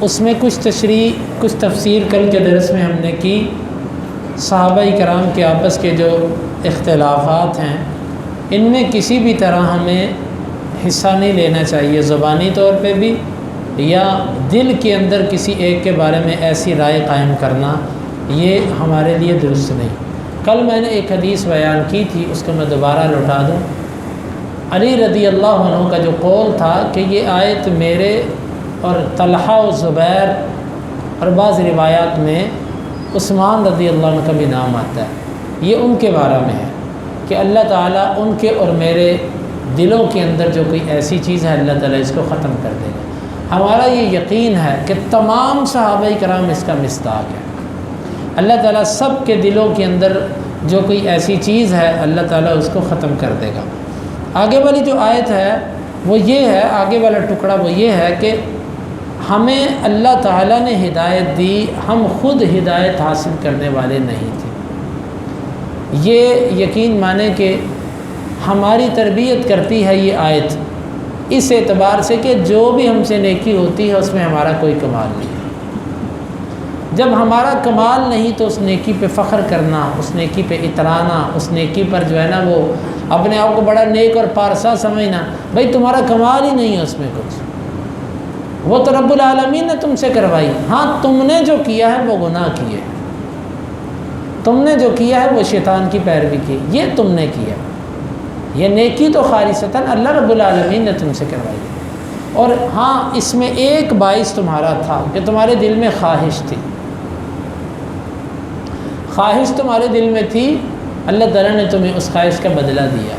اس میں کچھ تشریح کچھ تفسیر کل کے درس میں ہم نے کی۔ صحابہ کرام کے آپس کے جو اختلافات ہیں ان میں کسی بھی طرح ہمیں حصہ نہیں لینا چاہیے، زبانی طور پہ بھی یا دل کے اندر کسی ایک کے بارے میں ایسی رائے قائم کرنا، یہ ہمارے لیے درست نہیں۔ کل میں نے ایک حدیث بیان کی تھی، اس کو میں دوبارہ لوٹا دوں۔ علی رضی اللہ عنہ کا جو قول تھا کہ یہ آیت میرے اور طلحہ و زبیر اور بعض روایات میں عثمان رضی اللہ عنہ کا بھی نام آتا ہے، یہ ان کے بارے میں ہے کہ اللہ تعالیٰ ان کے اور میرے دلوں کے اندر جو کوئی ایسی چیز ہے اللہ تعالیٰ اس کو ختم کر دے گا۔ ہمارا یہ یقین ہے کہ تمام صحابہ کرام اس کا مصداق ہے۔ اللہ تعالیٰ سب کے دلوں کے اندر جو کوئی ایسی چیز ہے اللہ تعالیٰ اس کو ختم کر دے گا۔ آگے والی جو آیت ہے وہ یہ ہے، آگے والا ٹکڑا وہ یہ ہے کہ ہمیں اللہ تعالیٰ نے ہدایت دی، ہم خود ہدایت حاصل کرنے والے نہیں تھے۔ یہ یقین مانیں کہ ہماری تربیت کرتی ہے یہ آیت اس اعتبار سے کہ جو بھی ہم سے نیکی ہوتی ہے اس میں ہمارا کوئی کمال نہیں ہے۔ جب ہمارا کمال نہیں تو اس نیکی پہ فخر کرنا، اس نیکی پہ اترانا، اس نیکی پر جو ہے نا وہ اپنے آپ کو بڑا نیک اور پارسا سمجھنا، بھائی تمہارا کمال ہی نہیں ہے اس میں کچھ، وہ تو رب العالمین نے تم سے کروائی۔ ہاں تم نے جو کیا ہے وہ گناہ کیے، تم نے جو کیا ہے وہ شیطان کی پیروی کی، یہ تم نے کیا، یہ نیکی تو خالصتاً اللہ رب العالمین نے تم سے کروائی۔ اور ہاں اس میں ایک باعث تمہارا تھا کہ تمہارے دل میں خواہش تھی، خواہش تمہارے دل میں تھی، اللہ تعالیٰ نے تمہیں اس خواہش کا بدلہ دیا،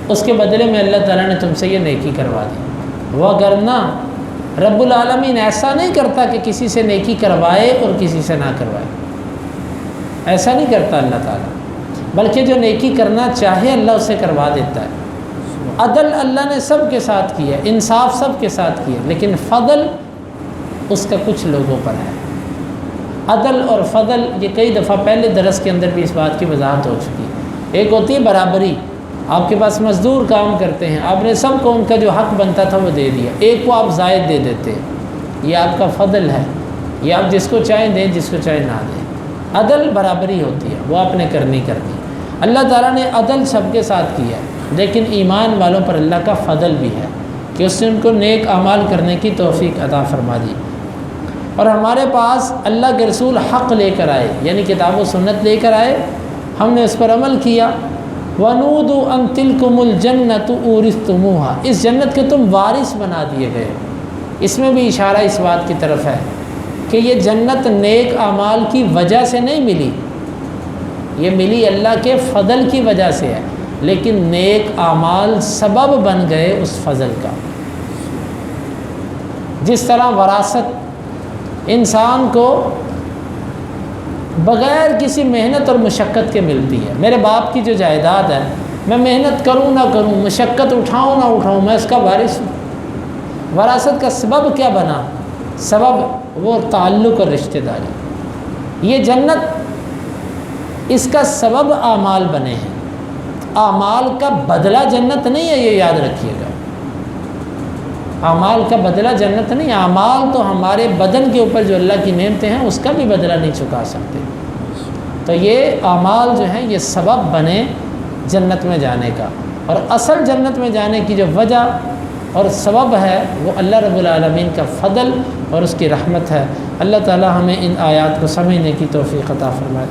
اس کے بدلے میں اللہ تعالیٰ نے تم سے یہ نیکی کروا دی۔ وگرنہ رب العالمین ایسا نہیں کرتا کہ کسی سے نیکی کروائے اور کسی سے نہ کروائے، ایسا نہیں کرتا اللہ تعالیٰ، بلکہ جو نیکی کرنا چاہے اللہ اسے کروا دیتا ہے۔ عدل اللہ نے سب کے ساتھ کیا، انصاف سب کے ساتھ کیا، لیکن فضل اس کا کچھ لوگوں پر ہے۔ عدل اور فضل یہ کئی دفعہ پہلے درس کے اندر بھی اس بات کی وضاحت ہو چکی ہے۔ ایک ہوتی ہے برابری، آپ کے پاس مزدور کام کرتے ہیں، آپ نے سب کو ان کا جو حق بنتا تھا وہ دے دیا، ایک کو آپ زائد دے دیتے ہیں، یہ آپ کا فضل ہے، یہ آپ جس کو چاہیں دیں جس کو چاہیں نہ دیں۔ عدل برابری ہوتی ہے، وہ آپ نے کرنی کرنی۔ اللہ تعالیٰ نے عدل سب کے ساتھ کیا ہے، لیکن ایمان والوں پر اللہ کا فضل بھی ہے کہ اس نے ان کو نیک اعمال کرنے کی توفیق عطا فرما دی۔ اور ہمارے پاس اللہ کے رسول حق لے کر آئے، یعنی کتاب و سنت لے کر آئے، ہم نے اس پر عمل کیا۔ وَنُودُوا أَن تِلْكُمُ الْجَنَّةُ أُورِثْتُمُوهَا، اس جنت کے تم وارث بنا دیے گئے۔ اس میں بھی اشارہ اس بات کی طرف ہے کہ یہ جنت نیک اعمال کی وجہ سے نہیں ملی، یہ ملی اللہ کے فضل کی وجہ سے ہے، لیکن نیک اعمال سبب بن گئے اس فضل کا۔ جس طرح وراثت انسان کو بغیر کسی محنت اور مشقت کے ملتی ہے، میرے باپ کی جو جائیداد ہے، میں محنت کروں نہ کروں، مشقت اٹھاؤں نہ اٹھاؤں، میں اس کا وارث ہوں۔ وراثت کا سبب کیا بنا؟ سبب وہ تعلق اور رشتہ داری۔ یہ جنت اس کا سبب اعمال بنے ہیں، اعمال کا بدلہ جنت نہیں ہے، یہ یاد رکھیے گا۔ اعمال کا بدلہ جنت نہیں، اعمال تو ہمارے بدن کے اوپر جو اللہ کی نعمتیں ہیں اس کا بھی بدلہ نہیں چکا سکتے۔ تو یہ اعمال جو ہیں یہ سبب بنے جنت میں جانے کا، اور اصل جنت میں جانے کی جو وجہ اور سبب ہے وہ اللہ رب العالمین کا فضل اور اس کی رحمت ہے۔ اللہ تعالی ہمیں ان آیات کو سمجھنے کی توفیق عطا فرمائے۔